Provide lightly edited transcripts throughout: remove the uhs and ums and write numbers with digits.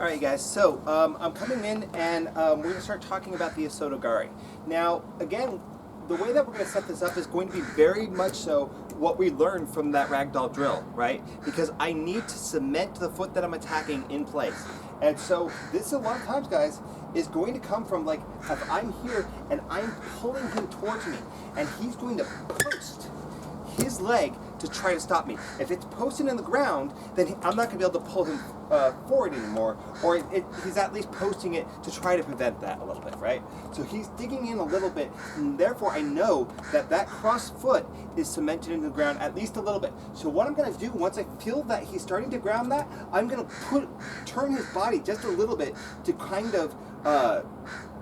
All right, guys, so I'm coming in and we're going to start talking about the Osotogari. Now, again, the way that we're going to set this up is going to be very much so what we learned from that ragdoll drill, right? Because I need to cement the foot that I'm attacking in place. And so this, a lot of times, guys, is going to come from, like, if I'm here and I'm pulling him towards me, and he's going to post his leg to try to stop me. If it's posted in the ground, then I'm not going to be able to pull him forward anymore, or he's at least posting it to try to prevent that a little bit, right? So he's digging in a little bit, and therefore I know that that cross foot is cemented into the ground at least a little bit. So what I'm going to do, once I feel that he's starting to ground that, I'm going to turn his body just a little bit to kind of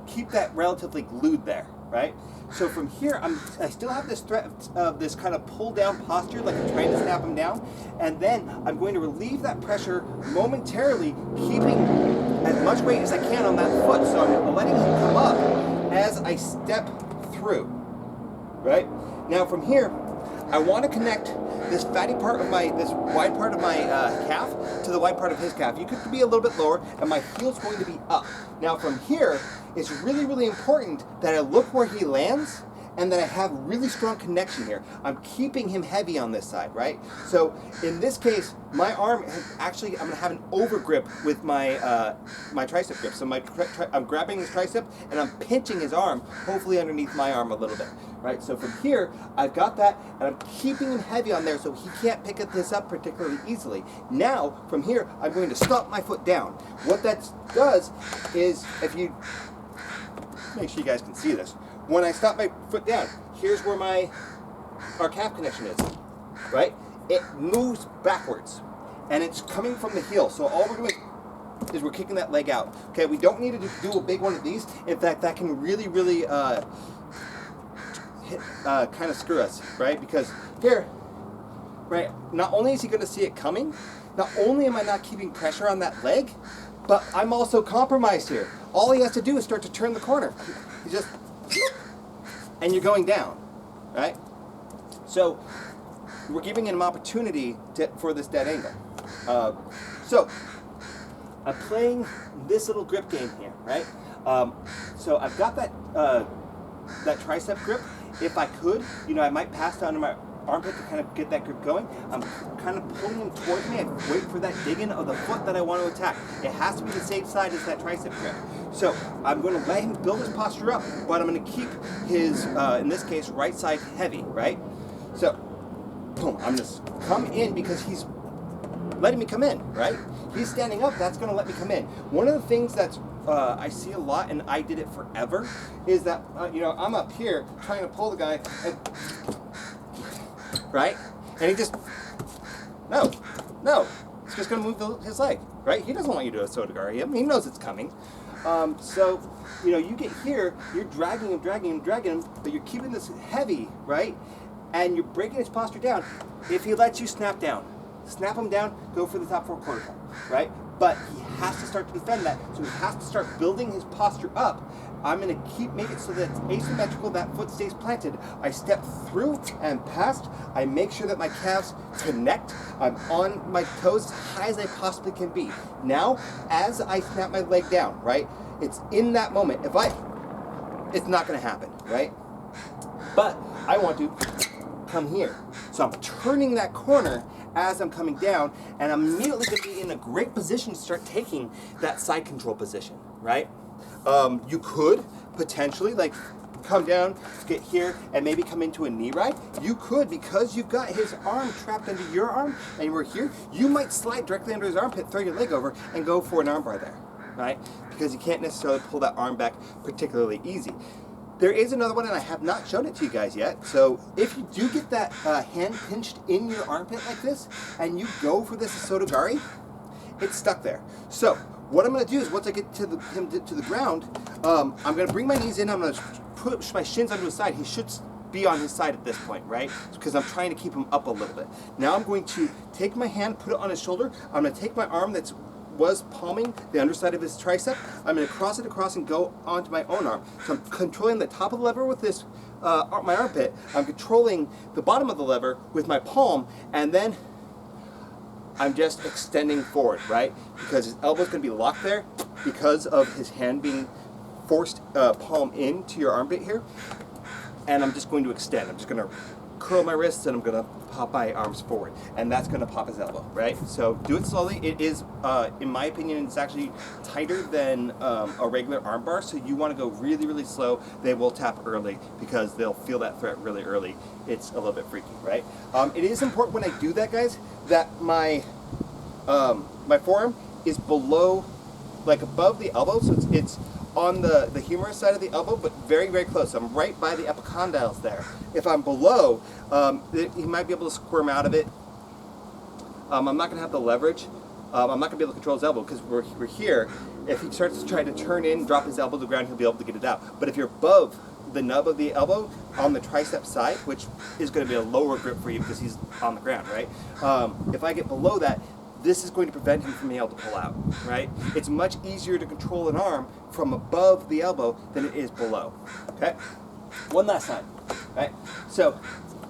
keep that relatively glued there, right? So from here, I still have this threat of this kind of pull down posture, like I'm trying to snap him down, and then I'm going to relieve that pressure momentarily, keeping as much weight as I can on that foot. So I'm letting him come up as I step through, right? Now from here, I want to connect this fatty part of this wide part of my calf to the wide part of his calf. You could be a little bit lower, and my heel's going to be up. Now from here, it's really, really important that I look where he lands and that I have really strong connection here. I'm keeping him heavy on this side, right? So in this case, my arm I'm gonna have an over grip with my my tricep grip. So I'm grabbing his tricep and I'm pinching his arm, hopefully underneath my arm a little bit, right? So from here, I've got that, and I'm keeping him heavy on there so he can't pick this up particularly easily. Now, from here, I'm going to stomp my foot down. What that does is, if you, make sure you guys can see this, when I stomp my foot down, here's where our calf connection is, right? It moves backwards, and it's coming from the heel. So all we're doing is we're kicking that leg out. Okay, we don't need to do a big one of these. In fact, that can really, really kind of screw us, right? Because here, right, not only is he going to see it coming, not only am I not keeping pressure on that leg, but I'm also compromised here. All he has to do is start to turn the corner. He just, and you're going down, right? So we're giving him an opportunity for this dead angle. So I'm playing this little grip game here, right? So I've got that tricep grip. If I could, I might pass down to my armpit to kind of get that grip going. I'm kind of pulling him towards me. I wait for that dig in of the foot that I want to attack. It has to be the same side as that tricep grip. So I'm going to let him build his posture up, but I'm going to keep his, in this case, right side heavy, right? So, boom, I'm going to come in because he's letting me come in, right? He's standing up, that's going to let me come in. One of the things that's I see a lot, and I did it forever, is that, I'm up here trying to pull the guy, and, right? And he just, no, he's just going to move his leg, right? He doesn't want you to Osotogari him. He knows it's coming. So, you get here, you're dragging him, but you're keeping this heavy, right? And you're breaking his posture down. If he lets you snap him down, go for the top 4 quarters, right? But he has to start to defend that, so he has to start building his posture up. I'm going to make it so that it's asymmetrical, that foot stays planted. I step through and past. I make sure that my calves connect. I'm on my toes as high as I possibly can be. Now, as I snap my leg down, right, it's in that moment. It's not going to happen, right? But I want to come here. So I'm turning that corner as I'm coming down, and I'm immediately going to be in a great position to start taking that side control position, right? You could potentially come down, get here, and maybe come into a knee ride. You could, because you've got his arm trapped under your arm, and we're here, you might slide directly under his armpit, throw your leg over, and go for an arm bar there, right? Because you can't necessarily pull that arm back particularly easy. There is another one, and I have not shown it to you guys yet. So if you do get that hand pinched in your armpit like this, and you go for this Osotogari, it's stuck there. So what I'm going to do is, once I get him to the ground, I'm going to bring my knees in. I'm going to push my shins onto his side. He should be on his side at this point, right? Because I'm trying to keep him up a little bit. Now I'm going to take my hand, put it on his shoulder. I'm going to take my arm was palming the underside of his tricep. I'm going to cross it across and go onto my own arm. So I'm controlling the top of the lever with this my armpit. I'm controlling the bottom of the lever with my palm, and then I'm just extending forward, right? Because his elbow's going to be locked there because of his hand being forced palm into your armpit here. And I'm just going to extend. I'm just going to curl my wrists and I'm going to pop my arms forward. And that's going to pop his elbow, right? So do it slowly. It is, in my opinion, it's actually tighter than a regular arm bar. So you want to go really, really slow. They will tap early because they'll feel that threat really early. It's a little bit freaky, right? It is important when I do that, guys, that my forearm is below, like above the elbow. So it's on the humerus side of the elbow, but very, very close. I'm right by the epicondyles there. If I'm below, he might be able to squirm out of it. I'm not going to have the leverage. I'm not going to be able to control his elbow because we're here. If he starts to try to turn in, drop his elbow to the ground, he'll be able to get it out. But if you're above the nub of the elbow on the tricep side, which is going to be a lower grip for you because he's on the ground, right? If I get below that, this is going to prevent him from being able to pull out, right? It's much easier to control an arm from above the elbow than it is below, okay? One last time, right? So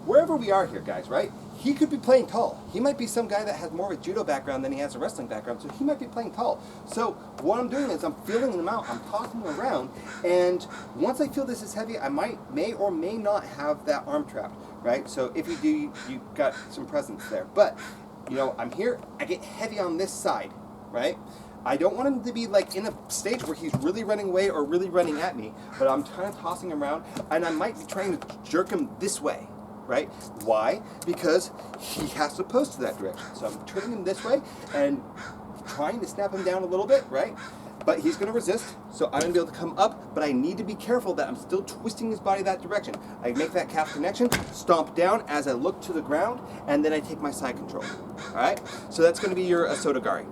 wherever we are here, guys, right? He could be playing tall. He might be some guy that has more of a judo background than he has a wrestling background, so he might be playing tall. So what I'm doing is I'm feeling him out, I'm tossing him around, and once I feel this is heavy, I may or may not have that arm trapped, right? So if you do, you've got some presence there. But you know, I'm here, I get heavy on this side, right? I don't want him to be like in a stage where he's really running away or really running at me, but I'm kind of tossing him around, and I might be trying to jerk him this way, right? Why? Because he has to post to that direction. So I'm turning him this way and trying to snap him down a little bit, right? But he's going to resist, so I'm going to be able to come up, but I need to be careful that I'm still twisting his body that direction. I make that calf connection, stomp down as I look to the ground, and then I take my side control. All right? So that's going to be your Osotogari.